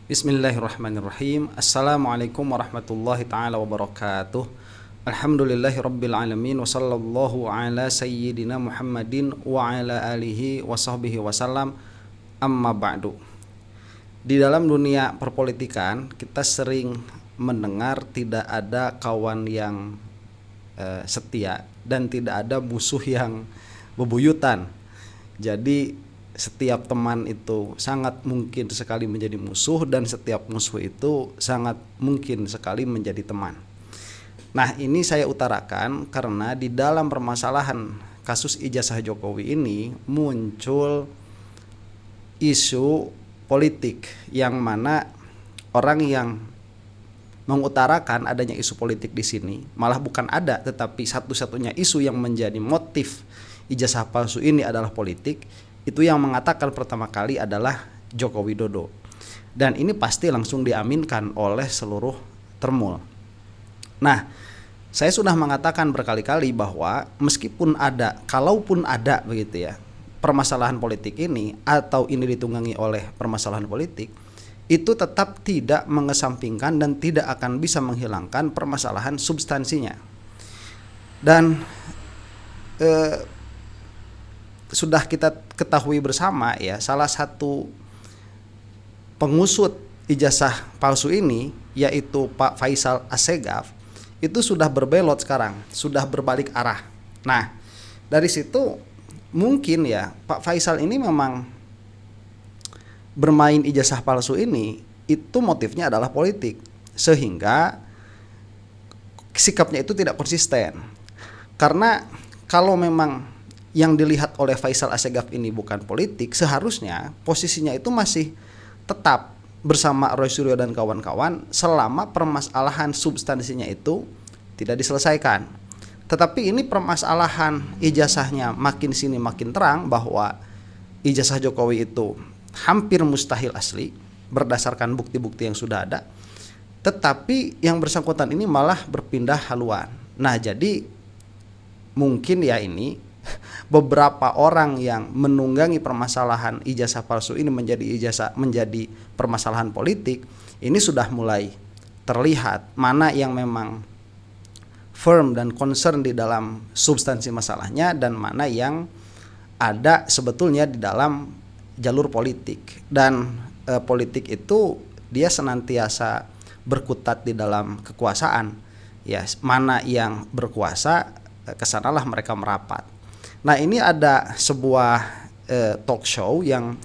Bismillahirrahmanirrahim. Assalamualaikum warahmatullahi ta'ala wabarakatuh. Alhamdulillahi rabbil alamin. Wa sallallahu ala sayyidina Muhammadin wa ala alihi wa sahbihi wasallam. Amma ba'du. Di dalam dunia perpolitikan kita sering mendengar tidak ada kawan yang setia dan tidak ada musuh yang bebuyutan. Jadi setiap teman itu sangat mungkin sekali menjadi musuh dan setiap musuh itu sangat mungkin sekali menjadi teman. Nah, ini saya utarakan karena di dalam permasalahan kasus ijazah Jokowi ini muncul isu politik yang mana orang yang mengutarakan adanya isu politik di sini malah bukan ada, tetapi satu-satunya isu yang menjadi motif ijazah palsu ini adalah politik. Itu yang mengatakan pertama kali adalah Joko Widodo. Dan ini pasti langsung diaminkan oleh seluruh termul. Nah, saya sudah mengatakan berkali-kali bahwa meskipun ada, kalaupun ada begitu ya, permasalahan politik ini atau ini ditunggangi oleh permasalahan politik, itu tetap tidak mengesampingkan dan tidak akan bisa menghilangkan permasalahan substansinya. Dan sudah kita ketahui bersama ya, salah satu pengusut ijazah palsu ini yaitu Pak Faisal Assegaf itu sudah berbelot sekarang, sudah berbalik arah. Nah, dari situ mungkin ya Pak Faisal ini memang bermain ijazah palsu ini itu motifnya adalah politik, sehingga sikapnya itu tidak konsisten. Karena kalau memang yang dilihat oleh Faisal Assegaf ini bukan politik, seharusnya posisinya itu masih tetap bersama Roy Suryo dan kawan-kawan selama permasalahan substansinya itu tidak diselesaikan. Tetapi ini permasalahan ijazahnya makin sini makin terang bahwa ijazah Jokowi itu hampir mustahil asli berdasarkan bukti-bukti yang sudah ada. Tetapi yang bersangkutan ini malah berpindah haluan. Nah, jadi mungkin ya ini beberapa orang yang menunggangi permasalahan ijazah palsu ini menjadi permasalahan politik, ini sudah mulai terlihat mana yang memang firm dan concern di dalam substansi masalahnya dan mana yang ada sebetulnya di dalam jalur politik. Dan politik itu dia senantiasa berkutat di dalam kekuasaan. Ya, mana yang berkuasa kesanalah mereka merapat. Nah, ini ada sebuah talk show yang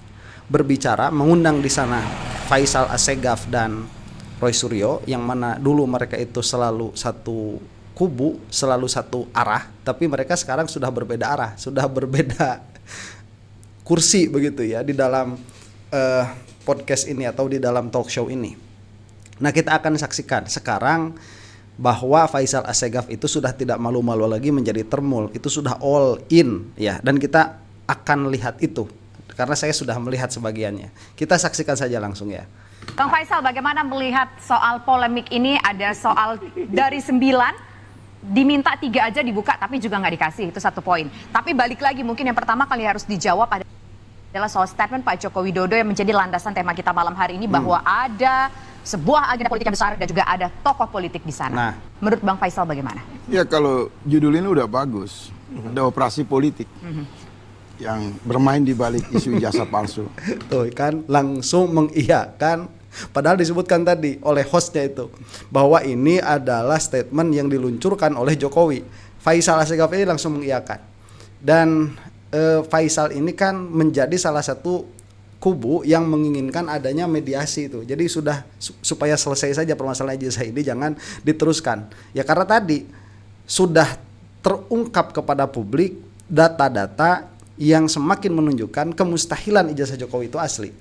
berbicara mengundang di sana Faisal Assegaf dan Roy Suryo, yang mana dulu mereka itu selalu satu kubu, selalu satu arah, tapi mereka sekarang sudah berbeda arah, sudah berbeda kursi begitu ya di dalam podcast ini atau di dalam talk show ini. Nah, kita akan saksikan sekarang bahwa Faisal Assegaf itu sudah tidak malu-malu lagi menjadi termul, itu sudah all in ya, dan kita akan lihat itu karena saya sudah melihat sebagiannya. Kita saksikan saja langsung ya. Kang Faisal, bagaimana melihat soal polemik ini? Ada soal dari 9 diminta 3 aja dibuka tapi juga nggak dikasih, itu satu poin. Tapi balik lagi mungkin yang pertama kali harus dijawab adalah soal statement Pak Joko Widodo yang menjadi landasan tema kita malam hari ini, bahwa ada sebuah agenda politik yang besar dan juga ada tokoh politik di sana. Nah, menurut Bang Faisal bagaimana? Ya, kalau judul ini udah bagus, ada operasi politik yang bermain di balik isu ijazah palsu. Tuh kan langsung mengiyakan, padahal disebutkan tadi oleh hostnya itu bahwa ini adalah statement yang diluncurkan oleh Jokowi. Faisal Assegaf ini langsung mengiyakan. Dan Faisal ini kan menjadi salah satu kubu yang menginginkan adanya mediasi itu. Jadi sudah supaya selesai saja permasalahan ijazah ini, jangan diteruskan. Ya karena tadi sudah terungkap kepada publik data-data yang semakin menunjukkan kemustahilan ijazah Jokowi itu asli.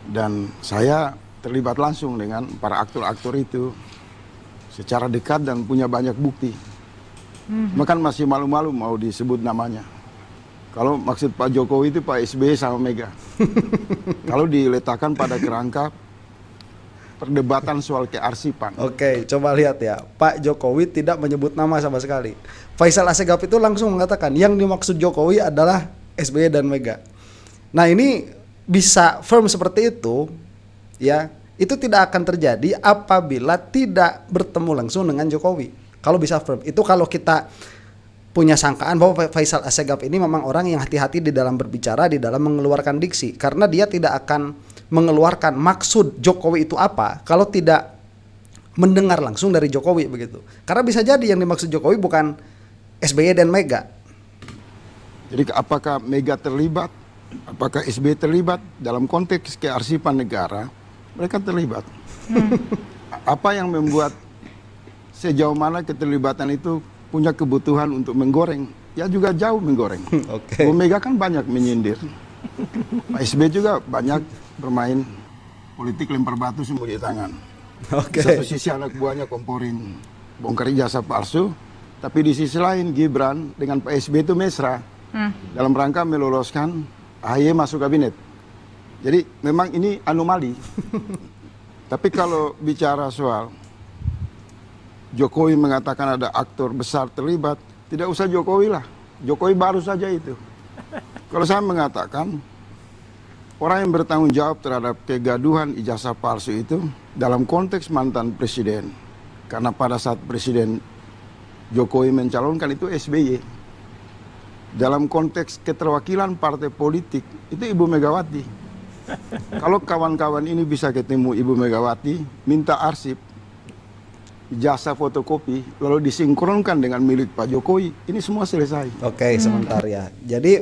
Dan saya terlibat langsung dengan para aktor-aktor itu secara dekat dan punya banyak bukti. Makan masih malu-malu mau disebut namanya. Kalau maksud Pak Jokowi itu Pak SBY sama Mega. Kalau diletakkan pada kerangka perdebatan soal kearsipan. Oke, coba lihat ya. Pak Jokowi tidak menyebut nama sama sekali. Faisal Assegaf itu langsung mengatakan yang dimaksud Jokowi adalah SBY dan Mega. Nah, ini bisa firm seperti itu ya itu tidak akan terjadi apabila tidak bertemu langsung dengan Jokowi. Kalau bisa firm, itu kalau kita punya sangkaan bahwa Faisal Assegaf ini memang orang yang hati-hati di dalam berbicara, di dalam mengeluarkan diksi, karena dia tidak akan mengeluarkan maksud Jokowi itu apa kalau tidak mendengar langsung dari Jokowi begitu. Karena bisa jadi yang dimaksud Jokowi bukan SBY dan Mega. Jadi apakah Mega terlibat, apakah SBY terlibat dalam konteks kearsipan negara, mereka terlibat. Apa yang membuat sejauh mana keterlibatan itu punya kebutuhan untuk menggoreng? Ya juga jauh menggoreng. Oke. Bu Mega kan banyak menyindir. Pak SBY juga banyak bermain politik lempar batu sembunyi tangan. Oke. Di satu sisi anak buahnya komporin bongkar ijazah palsu, tapi di sisi lain Gibran dengan Pak SBY itu mesra dalam rangka meloloskan AHY masuk kabinet. Jadi memang ini anomali. Tapi kalau bicara soal Jokowi mengatakan ada aktor besar terlibat, tidak usah Jokowi lah. Jokowi baru saja itu. Kalau saya mengatakan orang yang bertanggung jawab terhadap kegaduhan ijazah palsu itu dalam konteks mantan presiden. Karena pada saat Presiden Jokowi mencalonkan itu SBY. Dalam konteks keterwakilan partai politik itu Ibu Megawati. Kalau kawan-kawan ini bisa ketemu Ibu Megawati, minta arsip, ijazah fotokopi, lalu disinkronkan dengan milik Pak Jokowi, ini semua selesai. Oke, sebentar ya. Jadi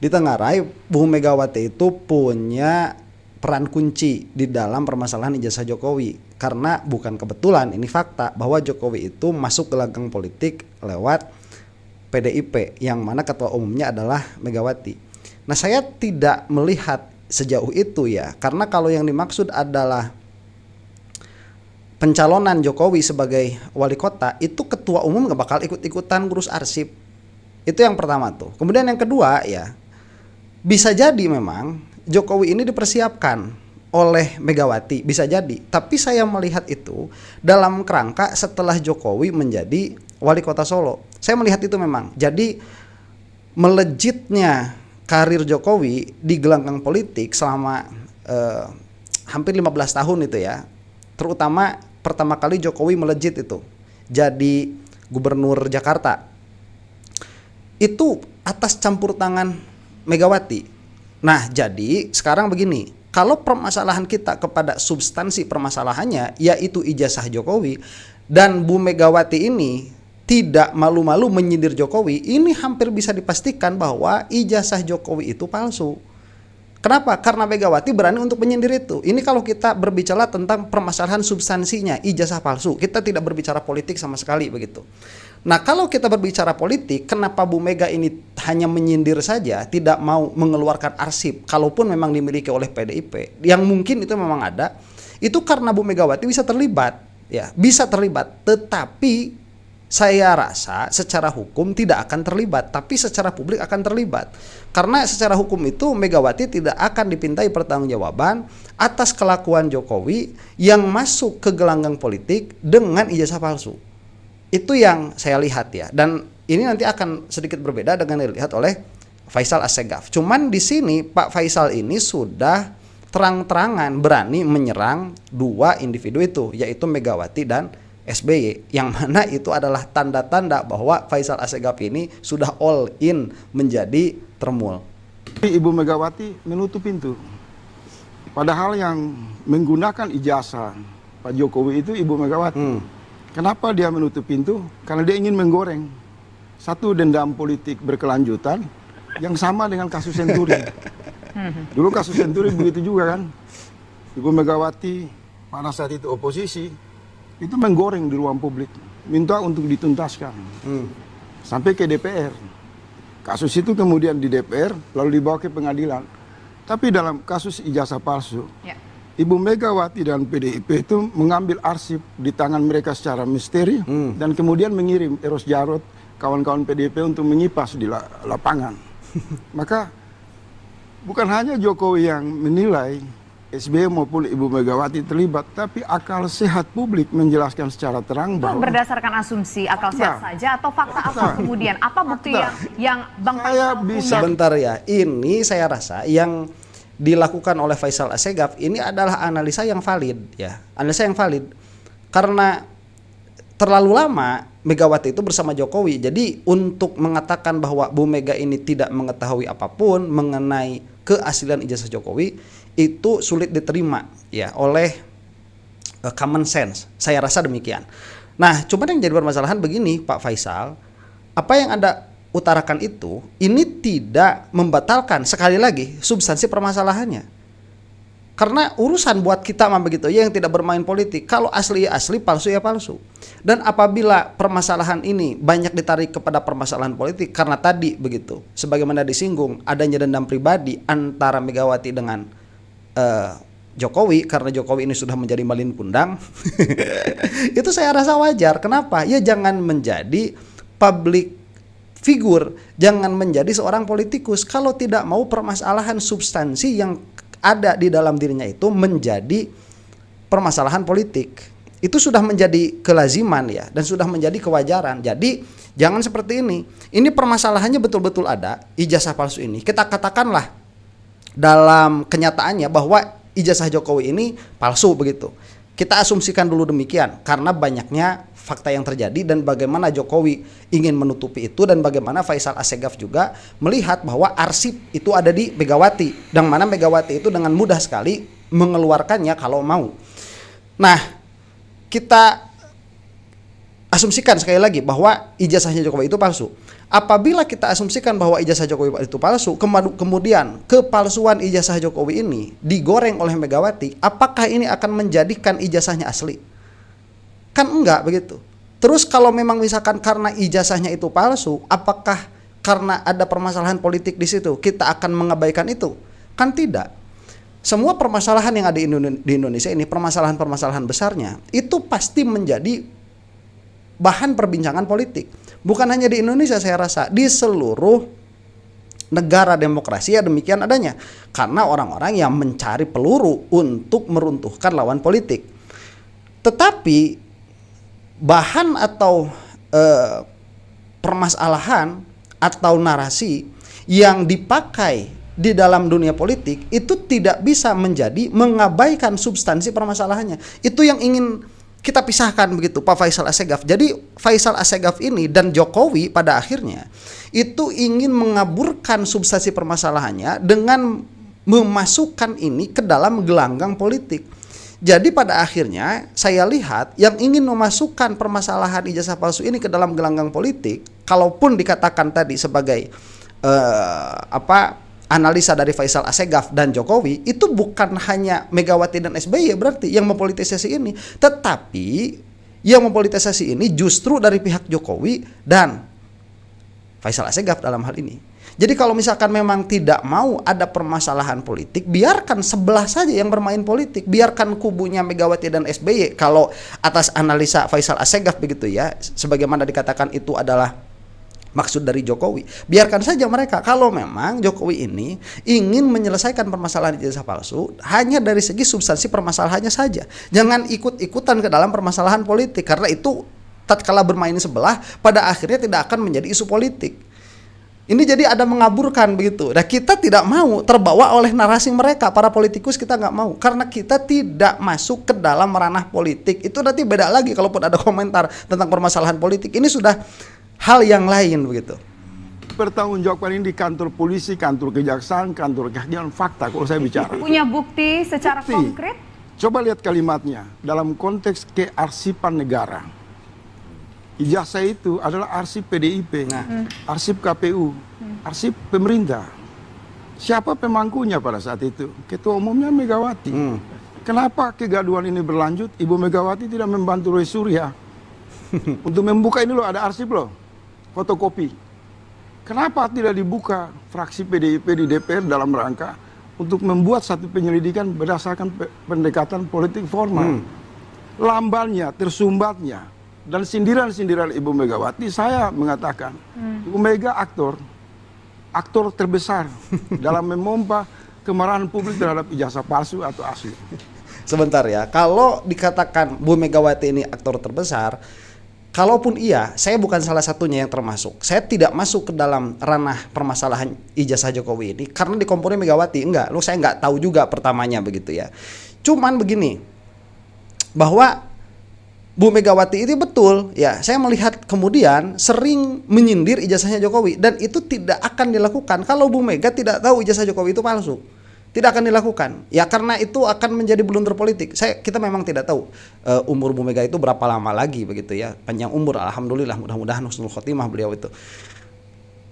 ditengarai Bu Megawati itu punya peran kunci di dalam permasalahan ijazah Jokowi, karena bukan kebetulan, ini fakta bahwa Jokowi itu masuk ke gelanggang politik lewat PDIP yang mana ketua umumnya adalah Megawati. Nah, saya tidak melihat sejauh itu ya, karena kalau yang dimaksud adalah pencalonan Jokowi sebagai wali kota, itu ketua umum gak bakal ikut-ikutan ngurus arsip. Itu yang pertama tuh. Kemudian yang kedua ya, bisa jadi memang Jokowi ini dipersiapkan oleh Megawati, bisa jadi. Tapi saya melihat itu dalam kerangka setelah Jokowi menjadi wali kota Solo. Saya melihat itu memang. Jadi melejitnya karir Jokowi di gelanggang politik selama hampir 15 tahun itu ya. Terutama pertama kali Jokowi melejit itu jadi gubernur Jakarta. Itu atas campur tangan Megawati. Nah, jadi sekarang begini, kalau permasalahan kita kepada substansi permasalahannya yaitu ijazah Jokowi, dan Bu Megawati ini tidak malu-malu menyindir Jokowi, ini hampir bisa dipastikan bahwa ijazah Jokowi itu palsu. Kenapa? Karena Megawati berani untuk menyindir itu. Ini kalau kita berbicara tentang permasalahan substansinya, ijazah palsu. Kita tidak berbicara politik sama sekali begitu. Nah, kalau kita berbicara politik, kenapa Bu Mega ini hanya menyindir saja, tidak mau mengeluarkan arsip, kalaupun memang dimiliki oleh PDIP, yang mungkin itu memang ada, itu karena Bu Megawati bisa terlibat, ya, bisa terlibat, tetapi saya rasa secara hukum tidak akan terlibat, tapi secara publik akan terlibat. Karena secara hukum itu Megawati tidak akan dipintai pertanggungjawaban atas kelakuan Jokowi yang masuk ke gelanggang politik dengan ijazah palsu. Itu yang saya lihat ya. Dan ini nanti akan sedikit berbeda dengan yang dilihat oleh Faisal Assegaf. Cuman di sini Pak Faisal ini sudah terang-terangan berani menyerang dua individu itu, yaitu Megawati dan SBY, yang mana itu adalah tanda-tanda bahwa Faisal Assegaf ini sudah all in menjadi termul. Ibu Megawati menutup pintu. Padahal yang menggunakan ijazah Pak Jokowi itu Ibu Megawati. Kenapa dia menutup pintu? Karena dia ingin menggoreng satu dendam politik berkelanjutan yang sama dengan kasus Senturi. Dulu kasus Senturi begitu juga kan. Ibu Megawati pada saat itu oposisi, itu menggoreng di ruang publik, minta untuk dituntaskan sampai ke DPR. Kasus itu kemudian di DPR lalu dibawa ke pengadilan. Tapi dalam kasus ijazah palsu, Ibu Megawati dan PDIP itu mengambil arsip di tangan mereka secara misteri dan kemudian mengirim Eros Jarot, kawan-kawan PDIP untuk menyipas di lapangan. Maka bukan hanya Jokowi yang menilai SBY maupun Ibu Megawati terlibat, tapi akal sehat publik menjelaskan secara terang bahwa berdasarkan asumsi akal sehat saja atau fakta apa kemudian? Apa bukti yang Bang Saya Faisal bisa punya? Sebentar ya, ini saya rasa yang dilakukan oleh Faisal Assegaf ini adalah analisa yang valid ya, analisa yang valid karena terlalu lama Megawati itu bersama Jokowi. Jadi untuk mengatakan bahwa Bu Mega ini tidak mengetahui apapun mengenai keaslian ijazah Jokowi itu sulit diterima ya oleh common sense. Saya rasa demikian. Nah, cuman yang jadi permasalahan begini Pak Faisal, apa yang Anda utarakan itu ini tidak membatalkan sekali lagi substansi permasalahannya. Karena urusan buat kita mah begitu ya yang tidak bermain politik. Kalau asli ya asli, palsu ya palsu. Dan apabila permasalahan ini banyak ditarik kepada permasalahan politik karena tadi begitu, sebagaimana disinggung adanya dendam pribadi antara Megawati dengan Jokowi karena Jokowi ini sudah menjadi malin kundang. Itu saya rasa wajar. Kenapa? Ya jangan menjadi public figure, jangan menjadi seorang politikus kalau tidak mau permasalahan substansi yang ada di dalam dirinya itu menjadi permasalahan politik. Itu sudah menjadi kelaziman ya dan sudah menjadi kewajaran. Jadi jangan seperti ini. Ini permasalahannya betul-betul ada ijazah palsu ini. Kita katakanlah dalam kenyataannya bahwa ijazah Jokowi ini palsu begitu. Kita asumsikan dulu demikian karena banyaknya fakta yang terjadi dan bagaimana Jokowi ingin menutupi itu dan bagaimana Faisal Assegaf juga melihat bahwa arsip itu ada di Megawati dan mana Megawati itu dengan mudah sekali mengeluarkannya kalau mau. Nah, kita asumsikan sekali lagi bahwa ijazahnya Jokowi itu palsu. Apabila kita asumsikan bahwa ijazah Jokowi itu palsu, kemudian kepalsuan ijazah Jokowi ini digoreng oleh Megawati, apakah ini akan menjadikan ijazahnya asli? Kan enggak begitu. Terus kalau memang misalkan karena ijazahnya itu palsu, apakah karena ada permasalahan politik di situ kita akan mengabaikan itu? Kan tidak. Semua permasalahan yang ada di Indonesia ini, permasalahan-permasalahan besarnya, itu pasti menjadi bahan perbincangan politik. Bukan hanya di Indonesia, saya rasa di seluruh negara demokrasi ya demikian adanya. Karena orang-orang yang mencari peluru untuk meruntuhkan lawan politik. Tetapi bahan atau permasalahan atau narasi yang dipakai di dalam dunia politik itu tidak bisa menjadi mengabaikan substansi permasalahannya. Itu yang ingin kita pisahkan begitu Pak Faisal Assegaf. Jadi Faisal Assegaf ini dan Jokowi pada akhirnya itu ingin mengaburkan substansi permasalahannya dengan memasukkan ini ke dalam gelanggang politik. Jadi pada akhirnya saya lihat yang ingin memasukkan permasalahan ijazah palsu ini ke dalam gelanggang politik, kalaupun dikatakan tadi sebagai analisa dari Faisal Assegaf dan Jokowi, itu bukan hanya Megawati dan SBY berarti yang mempolitisasi ini, tetapi yang mempolitisasi ini justru dari pihak Jokowi dan Faisal Assegaf dalam hal ini. Jadi kalau misalkan memang tidak mau ada permasalahan politik, biarkan sebelah saja yang bermain politik, biarkan kubunya Megawati dan SBY. Kalau atas analisa Faisal Assegaf begitu ya, sebagaimana dikatakan itu adalah maksud dari Jokowi, biarkan saja mereka. Kalau memang Jokowi ini ingin menyelesaikan permasalahan ijazah palsu hanya dari segi substansi permasalahannya saja, jangan ikut-ikutan ke dalam permasalahan politik, karena itu tatkala bermain sebelah pada akhirnya tidak akan menjadi isu politik. Ini jadi ada mengaburkan begitu. Nah kita tidak mau terbawa oleh narasi mereka, para politikus kita nggak mau. Karena kita tidak masuk ke dalam ranah politik. Itu nanti beda lagi kalaupun ada komentar tentang permasalahan politik. Ini sudah hal yang lain begitu. Pertanggungjawaban ini di kantor polisi, kantor kejaksaan, kantor kehakiman, fakta kalau saya bicara. Punya bukti secara konkret? Coba lihat kalimatnya. Dalam konteks kearsipan negara. Ijazah itu adalah arsip PDIP, arsip KPU, arsip pemerintah. Siapa pemangkunya pada saat itu? Ketua umumnya Megawati. Kenapa kegaduhan ini berlanjut? Ibu Megawati tidak membantu Roy Surya untuk membuka ini loh, ada arsip loh, fotokopi. Kenapa tidak dibuka fraksi PDIP di DPR dalam rangka untuk membuat satu penyelidikan berdasarkan pendekatan politik formal? Lambannya, tersumbatnya, dan sindiran-sindiran Ibu Megawati, saya mengatakan Ibu Mega aktor terbesar dalam memompa kemarahan publik terhadap ijazah palsu atau asli. Sebentar ya, kalau dikatakan Bu Megawati ini aktor terbesar, kalaupun iya, saya bukan salah satunya yang termasuk. Saya tidak masuk ke dalam ranah permasalahan ijazah Jokowi ini karena dikomporin Megawati. Enggak, saya nggak tahu juga pertamanya begitu ya. Cuman begini, bahwa Bu Megawati itu betul ya, saya melihat kemudian sering menyindir ijazahnya Jokowi dan itu tidak akan dilakukan kalau Bu Mega tidak tahu ijazah Jokowi itu palsu. Tidak akan dilakukan ya, karena itu akan menjadi blunder politik. Kita memang tidak tahu umur Bu Mega itu berapa lama lagi begitu ya, panjang umur alhamdulillah, mudah-mudahan husnul khotimah beliau itu.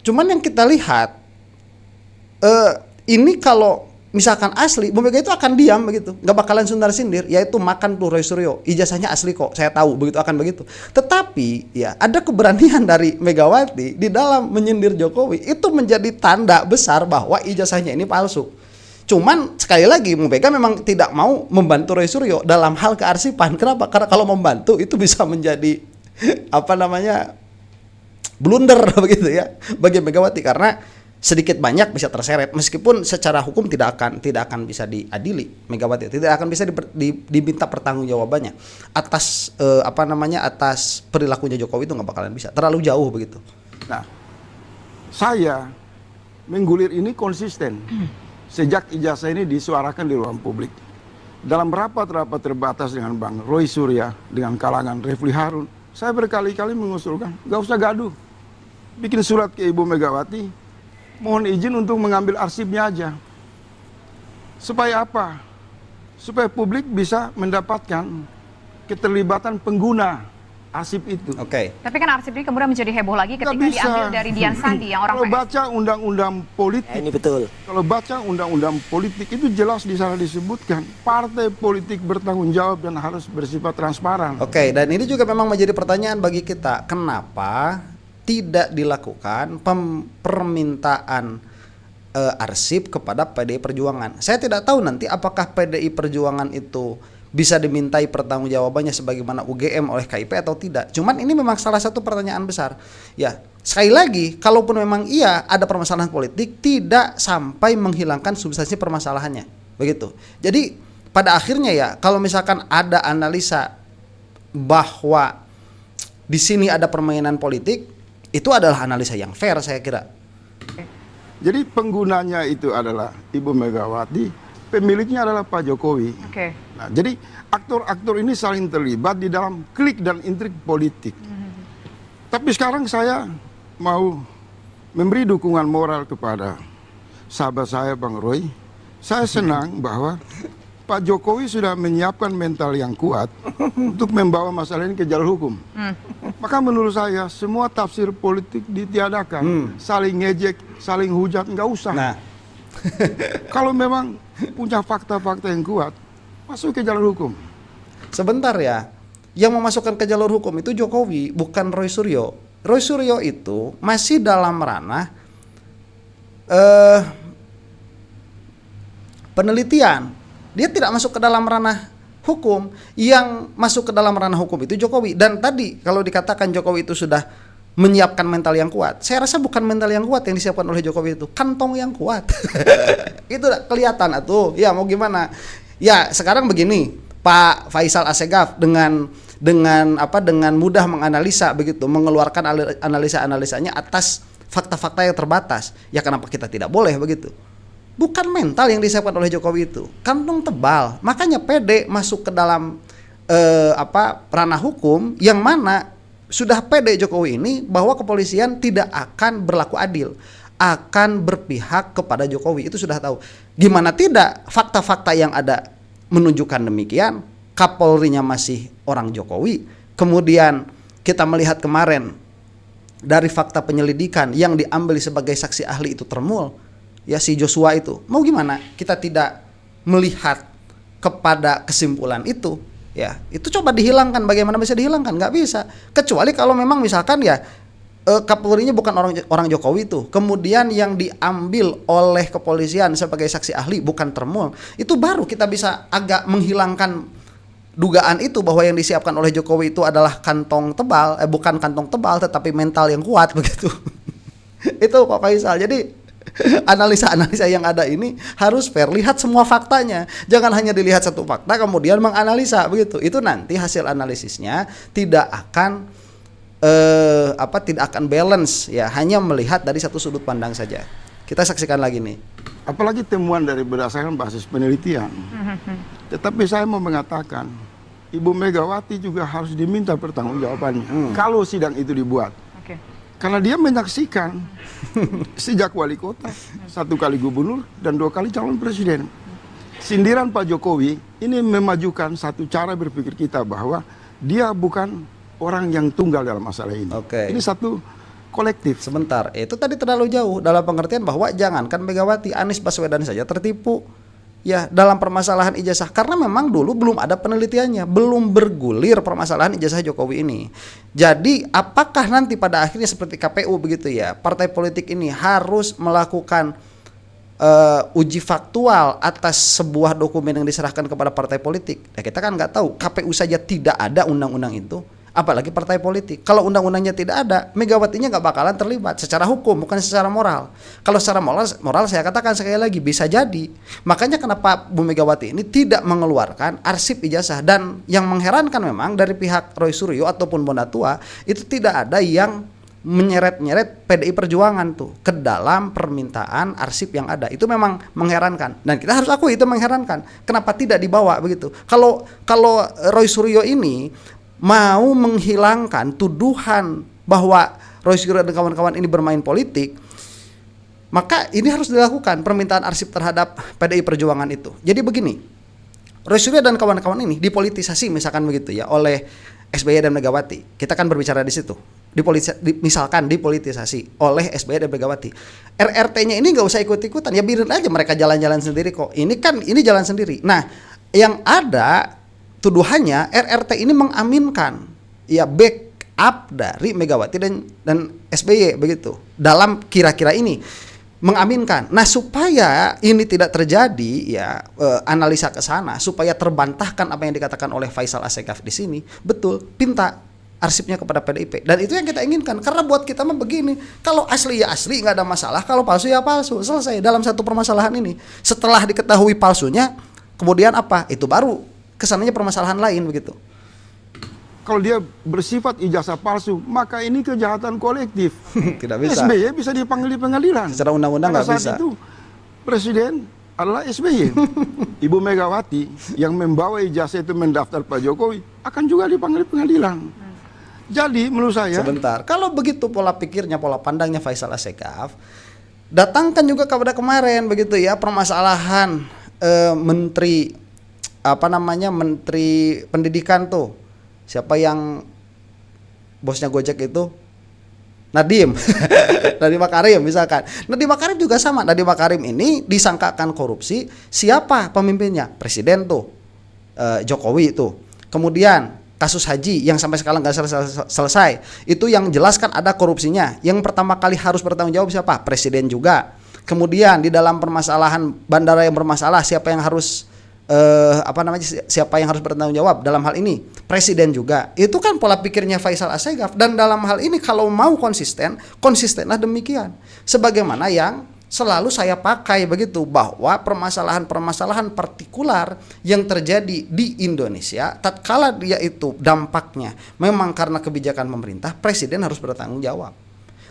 Cuman yang kita lihat ini kalau misalkan asli, Bu Mega itu akan diam begitu, nggak bakalan sundar sindir, yaitu makan tuh Roy Suryo, ijazahnya asli kok, saya tahu begitu, akan begitu. Tetapi ya ada keberanian dari Megawati di dalam menyindir Jokowi, itu menjadi tanda besar bahwa ijazahnya ini palsu. Cuman sekali lagi Bu Mega memang tidak mau membantu Roy Suryo dalam hal kearsipan. Kenapa? Karena kalau membantu itu bisa menjadi blunder begitu ya bagi Megawati, karena sedikit banyak bisa terseret, meskipun secara hukum tidak akan bisa diadili. Megawati tidak akan bisa diminta pertanggungjawabannya atas atas perilakunya Jokowi, itu nggak bakalan bisa, terlalu jauh begitu. Nah, saya menggulir ini konsisten sejak ijazah ini disuarakan di ruang publik. Dalam rapat-rapat terbatas dengan Bang Roy Surya, dengan kalangan Refli Harun, saya berkali-kali mengusulkan nggak usah gaduh, bikin surat ke Ibu Megawati, mohon izin untuk mengambil arsipnya aja. Supaya apa? Supaya publik bisa mendapatkan keterlibatan pengguna arsip itu. Oke. Tapi kan arsip ini kemudian menjadi heboh lagi ketika diambil dari Dian Sandi yang orang Kalau baca undang-undang politik, ini betul. Kalau baca undang-undang politik itu jelas di sana disebutkan partai politik bertanggung jawab dan harus bersifat transparan. Oke, dan ini juga memang menjadi pertanyaan bagi kita, kenapa tidak dilakukan permintaan arsip kepada PDI Perjuangan. Saya tidak tahu nanti apakah PDI Perjuangan itu bisa dimintai pertanggungjawabannya sebagaimana UGM oleh KIP atau tidak. Cuman ini memang salah satu pertanyaan besar. Ya, sekali lagi, kalaupun memang iya ada permasalahan politik, tidak sampai menghilangkan substansi permasalahannya. Begitu. Jadi pada akhirnya ya, kalau misalkan ada analisa bahwa di sini ada permainan politik, itu adalah analisa yang fair, saya kira. Jadi penggunanya itu adalah Ibu Megawati, pemiliknya adalah Pak Jokowi. Oke. Nah, jadi aktor-aktor ini saling terlibat di dalam klik dan intrik politik. Tapi sekarang saya mau memberi dukungan moral kepada sahabat saya Bang Roy. Saya senang bahwa Pak Jokowi sudah menyiapkan mental yang kuat untuk membawa masalah ini ke jalur hukum. Maka menurut saya semua tafsir politik ditiadakan. Saling ngejek, saling hujat, nggak usah. Nah, Kalau memang punya fakta-fakta yang kuat, masuk ke jalur hukum. sebentar ya, yang memasukkan ke jalur hukum itu Jokowi, bukan Roy Suryo. Roy Suryo itu masih dalam ranah penelitian. Dia tidak masuk ke dalam ranah hukum. Yang masuk ke dalam ranah hukum itu Jokowi. Dan tadi kalau dikatakan Jokowi itu sudah menyiapkan mental yang kuat, saya rasa bukan mental yang kuat yang disiapkan oleh Jokowi itu, kantong yang kuat. Itu kelihatan atuh. Ya mau gimana? Ya sekarang begini, Pak Faisal Assegaf dengan mudah menganalisa begitu, mengeluarkan analisa-analisanya atas fakta-fakta yang terbatas. Ya kenapa kita tidak boleh begitu? Bukan mental yang disiapkan oleh Jokowi itu, kantong tebal. Makanya pede masuk ke dalam ranah hukum, yang mana sudah pede Jokowi ini bahwa kepolisian tidak akan berlaku adil, akan berpihak kepada Jokowi. Itu sudah tahu. Gimana tidak, fakta-fakta yang ada menunjukkan demikian. Kapolrinya masih orang Jokowi. Kemudian kita melihat kemarin dari fakta penyelidikan yang diambil sebagai saksi ahli itu termul, ya si Joshua itu. Mau gimana? Kita tidak melihat kepada kesimpulan itu. Ya, itu coba dihilangkan. Bagaimana bisa dihilangkan? Nggak bisa. Kecuali kalau memang misalkan ya Kapolrinya bukan orang Jokowi itu. Kemudian yang diambil oleh kepolisian sebagai saksi ahli bukan termul. Itu baru kita bisa agak menghilangkan dugaan itu bahwa yang disiapkan oleh Jokowi itu adalah kantong tebal, bukan kantong tebal tetapi mental yang kuat begitu. Itu Pak Faisal. Jadi analisa-analisa yang ada ini harus fair, lihat semua faktanya. Jangan hanya dilihat satu fakta kemudian menganalisa begitu. Itu nanti hasil analisisnya tidak akan tidak akan balance ya, hanya melihat dari satu sudut pandang saja. Kita saksikan lagi nih. Apalagi temuan dari berdasarkan basis penelitian. Tetapi saya mau mengatakan, Ibu Megawati juga harus diminta pertanggungjawabannya kalau sidang itu dibuat. Oke. Karena dia menyaksikan sejak wali kota, 1 kali gubernur dan 2 kali calon presiden. Sindiran Pak Jokowi ini memajukan satu cara berpikir kita bahwa dia bukan orang yang tunggal dalam masalah ini. Oke. Ini satu kolektif. Sebentar, itu tadi terlalu jauh dalam pengertian bahwa jangankan Megawati, Anies Baswedan saja tertipu ya dalam permasalahan ijazah, karena memang dulu belum ada penelitiannya, belum bergulir permasalahan ijazah Jokowi ini. Jadi apakah nanti pada akhirnya seperti KPU begitu ya, partai politik ini harus melakukan uji faktual atas sebuah dokumen yang diserahkan kepada partai politik? Nah, kita kan nggak tahu, KPU saja tidak ada undang-undang itu, apalagi partai politik. Kalau undang-undangnya tidak ada, Megawatinya nggak bakalan terlibat secara hukum, bukan secara moral. Kalau secara moral saya katakan sekali lagi bisa jadi. Makanya kenapa Bu Megawati ini tidak mengeluarkan arsip ijazah, dan yang mengherankan memang dari pihak Roy Suryo ataupun Bondatua itu tidak ada yang menyeret-nyeret PDI Perjuangan tuh ke dalam permintaan arsip yang ada. Itu memang mengherankan, dan kita harus akui itu mengherankan. Kenapa tidak dibawa begitu? Kalau Roy Suryo ini mau menghilangkan tuduhan bahwa Roy Suryo dan kawan-kawan ini bermain politik, maka ini harus dilakukan permintaan arsip terhadap PDI Perjuangan itu. Jadi begini, Roy Suryo dan kawan-kawan ini dipolitisasi misalkan begitu ya oleh SBY dan Megawati. Kita kan berbicara di situ. Misalkan dipolitisasi oleh SBY dan Megawati. RRT-nya ini nggak usah ikut-ikutan, ya biarin aja mereka jalan-jalan sendiri kok. Ini jalan sendiri. Nah, yang ada tuduhannya RRT ini mengaminkan ya backup dari Megawati dan SBY begitu. Dalam kira-kira ini mengaminkan. Nah, supaya ini tidak terjadi ya analisa ke sana, supaya terbantahkan apa yang dikatakan oleh Faisal Assegaf di sini, betul, pinta arsipnya kepada PDIP. Dan itu yang kita inginkan, karena buat kita mah begini, kalau asli ya asli, nggak ada masalah, kalau palsu ya palsu, selesai dalam satu permasalahan ini. Setelah diketahui palsunya, kemudian apa? Itu baru kesannya permasalahan lain begitu. Kalau dia bersifat ijazah palsu, maka ini kejahatan kolektif. Tidak bisa. SBY bisa dipanggil di pengadilan. Secara undang-undang nggak bisa. Saat itu presiden adalah SBY. Ibu Megawati yang membawa ijazah itu mendaftar Pak Jokowi akan juga dipanggil di pengadilan. Jadi menurut saya, sebentar, kalau begitu pola pikirnya, pola pandangnya Faisal Assegaf, datangkan juga kepada kemarin begitu ya permasalahan menteri pendidikan tuh, siapa yang bosnya Gojek itu, Nadiem Nadiem Makarim misalkan. Nadiem Makarim juga sama. Nadiem Makarim ini disangkakan korupsi, siapa pemimpinnya? Presiden tuh, Jokowi tuh. Kemudian kasus haji yang sampai sekarang nggak selesai, itu yang jelaskan ada korupsinya. Yang pertama kali harus bertanggung jawab siapa? Presiden juga. Kemudian di dalam permasalahan bandara yang bermasalah, siapa yang harus siapa yang harus bertanggung jawab dalam hal ini? Presiden juga. Itu kan pola pikirnya Faisal Assegaf, dan dalam hal ini kalau mau konsistenlah demikian. Sebagaimana yang selalu saya pakai begitu, bahwa permasalahan partikular yang terjadi di Indonesia, tatkala dia itu dampaknya memang karena kebijakan pemerintah, presiden harus bertanggung jawab.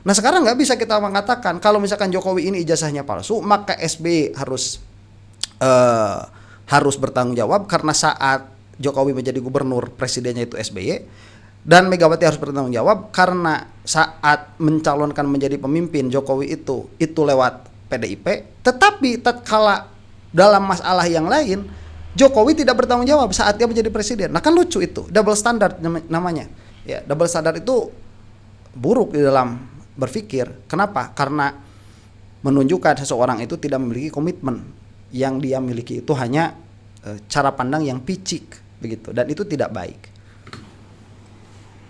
Nah, sekarang nggak bisa kita mengatakan kalau misalkan Jokowi ini ijazahnya palsu, maka SBY harus bertanggung jawab karena saat Jokowi menjadi gubernur presidennya itu SBY, dan Megawati harus bertanggung jawab karena saat mencalonkan menjadi pemimpin Jokowi itu lewat PDIP. Tetapi tatkala dalam masalah yang lain Jokowi tidak bertanggung jawab saat dia menjadi presiden. Nah, kan lucu itu, double standard namanya. Ya, double standard itu buruk di dalam berpikir. Kenapa? Karena menunjukkan seseorang itu tidak memiliki komitmen. Yang dia miliki itu hanya cara pandang yang picik begitu, dan itu tidak baik.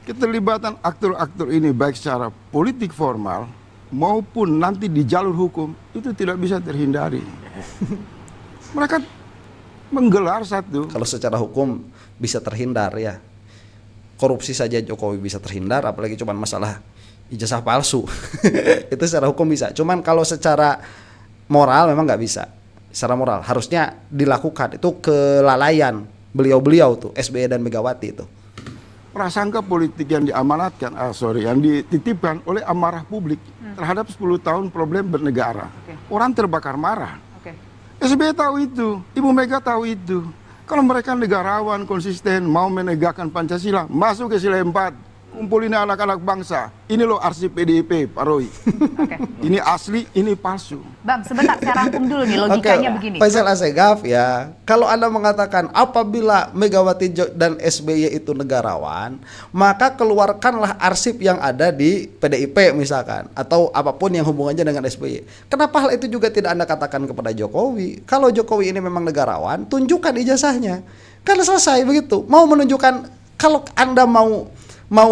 keterlibatan aktor-aktor ini baik secara politik formal maupun nanti di jalur hukum itu tidak bisa terhindari. Mereka menggelar satu. Kalau secara hukum bisa terhindar ya. Korupsi saja Jokowi bisa terhindar, apalagi cuma masalah ijazah palsu. Itu secara hukum bisa. Cuman kalau secara moral memang nggak bisa. Secara moral harusnya dilakukan, itu kelalaian beliau-beliau tuh, SBY dan Megawati itu. prasangka politik yang diamanatkan, yang dititipkan oleh amarah publik terhadap 10 tahun problem bernegara. Orang terbakar marah. SBY tahu itu, Ibu Mega tahu itu. Kalau mereka negarawan, konsisten, mau menegakkan Pancasila, masuk ke sila 4. Kumpulin anak-anak bangsa. Ini loh arsip PDIP, Pak Roy. Ini asli, ini palsu. Bang, sebentar saya rangkum dulu nih logikanya begini. Faisal Assegaf ya, kalau Anda mengatakan apabila Megawati dan SBY itu negarawan, maka keluarkanlah arsip yang ada di PDIP misalkan, atau apapun yang hubungannya dengan SBY. Kenapa hal itu juga tidak Anda katakan kepada Jokowi? Kalau Jokowi ini memang negarawan, tunjukkan ijazahnya. Kan selesai begitu. Mau menunjukkan, kalau Anda mau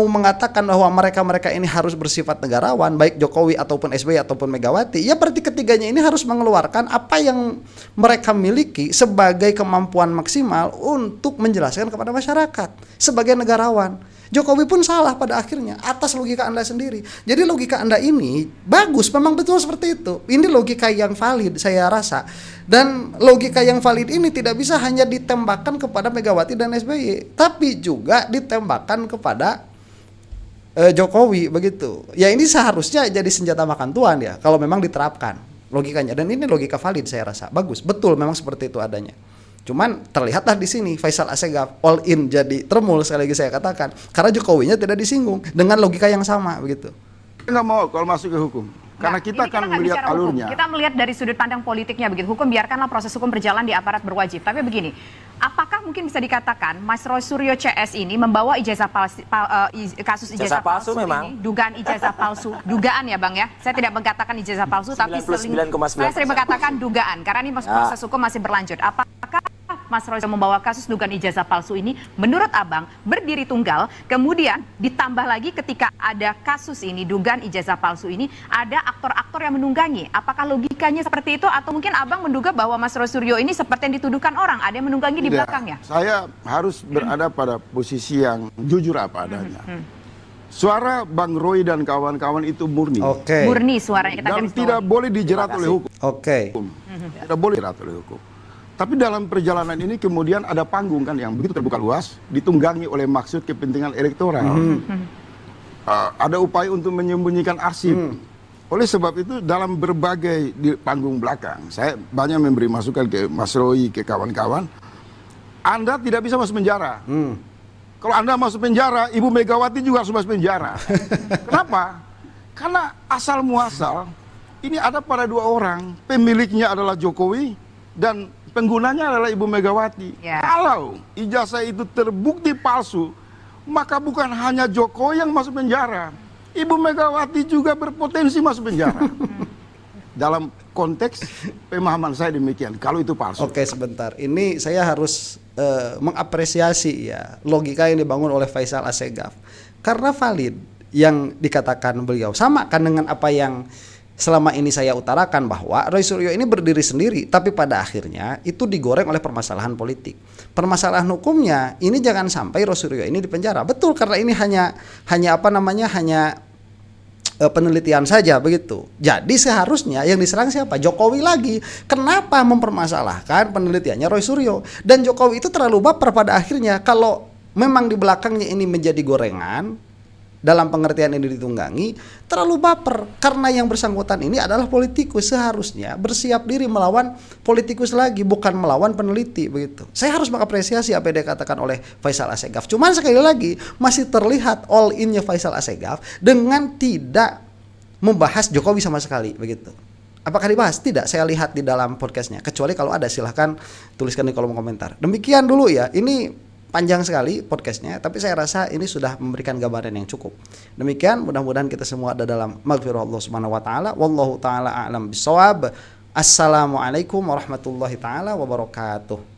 mengatakan bahwa mereka ini harus bersifat negarawan, baik Jokowi ataupun SBY ataupun Megawati, ya berarti ketiganya ini harus mengeluarkan apa yang mereka miliki sebagai kemampuan maksimal untuk menjelaskan kepada masyarakat sebagai negarawan. Jokowi pun salah pada akhirnya atas logika Anda sendiri. Jadi logika Anda ini bagus, memang betul seperti itu. Ini logika yang valid saya rasa. Dan logika yang valid ini tidak bisa hanya ditembakkan kepada Megawati dan SBY, tapi juga ditembakkan kepada Jokowi begitu. Ya ini seharusnya jadi senjata makan tuan ya kalau memang diterapkan logikanya. Dan ini logika valid saya rasa. Bagus, betul memang seperti itu adanya. Cuman terlihatlah di sini Faisal Assegaf all in jadi termul, sekali lagi saya katakan, karena Jokowinya tidak disinggung dengan logika yang sama begitu. Nggak mau kalau masuk ke hukum. Karena kita kan melihat alurnya. Kita melihat dari sudut pandang politiknya begitu. Hukum biarkanlah proses hukum berjalan di aparat berwajib. Tapi begini, apakah mungkin bisa dikatakan Mas Roy Suryo CS ini membawa ijazah kasus ijazah palsu memang. ini, dugaan ijazah palsu, dugaan ya Bang ya. Saya tidak mengatakan ijazah palsu, tapi saya sering mengatakan dugaan karena ini proses hukum masih berlanjut. Apakah Mas Roy membawa kasus dugaan ijazah palsu ini menurut Abang berdiri tunggal, kemudian ditambah lagi ketika ada kasus ini dugaan ijazah palsu ini ada aktor-aktor yang menunggangi. Apakah logikanya seperti itu atau mungkin Abang menduga bahwa Mas Roy Suryo ini seperti yang dituduhkan orang, ada yang menunggangi di belakangnya? Saya harus berada pada posisi yang jujur apa adanya. Suara Bang Roy dan kawan-kawan itu murni. Murni suaranya kita dan tidak boleh dijerat oleh hukum. Tidak boleh dijerat oleh hukum. Tapi dalam perjalanan ini kemudian ada panggung kan yang begitu terbuka luas, ditunggangi oleh maksud kepentingan elektoral. Ada upaya untuk menyembunyikan arsip. Oleh sebab itu dalam berbagai di panggung belakang, saya banyak memberi masukan ke Mas Roy, ke kawan-kawan, Anda tidak bisa masuk penjara. Kalau Anda masuk penjara, Ibu Megawati juga harus masuk penjara. Kenapa? Karena asal muasal ini ada pada dua orang, pemiliknya adalah Jokowi dan penggunanya adalah Ibu Megawati. Kalau ijazah itu terbukti palsu, maka bukan hanya Jokowi yang masuk penjara, Ibu Megawati juga berpotensi masuk penjara. Dalam konteks pemahaman saya demikian, kalau itu palsu. Oke, sebentar. Ini saya harus mengapresiasi ya logika yang dibangun oleh Faisal Assegaf. Karena valid yang dikatakan beliau. Sama kan dengan apa yang selama ini saya utarakan bahwa Roy Suryo ini berdiri sendiri, tapi pada akhirnya itu digoreng oleh permasalahan politik. Permasalahan hukumnya ini jangan sampai Roy Suryo ini dipenjara. Betul, karena ini hanya penelitian saja begitu. Jadi seharusnya yang diserang siapa? Jokowi lagi. Kenapa mempermasalahkan penelitiannya Roy Suryo? Dan Jokowi itu terlalu baper pada akhirnya. Kalau memang di belakangnya ini menjadi gorengan, dalam pengertian ini ditunggangi, terlalu baper karena yang bersangkutan ini adalah politikus, seharusnya bersiap diri melawan politikus lagi, bukan melawan peneliti begitu. Saya harus mengapresiasi apa yang dikatakan oleh Faisal Assegaf. Cuman sekali lagi masih terlihat all in-nya Faisal Assegaf dengan tidak membahas Jokowi sama sekali begitu. Apakah dibahas? Tidak, saya lihat di dalam podcastnya. Kecuali kalau ada silahkan tuliskan di kolom komentar. Demikian dulu ya. Ini panjang sekali podcastnya, tapi saya rasa ini sudah memberikan gambaran yang cukup. Demikian, mudah-mudahan kita semua ada dalam maghfirah Allah Subhanahu wa taala. Wallahu taala a'lam bissawab. Assalamualaikum warahmatullahi taala wabarakatuh.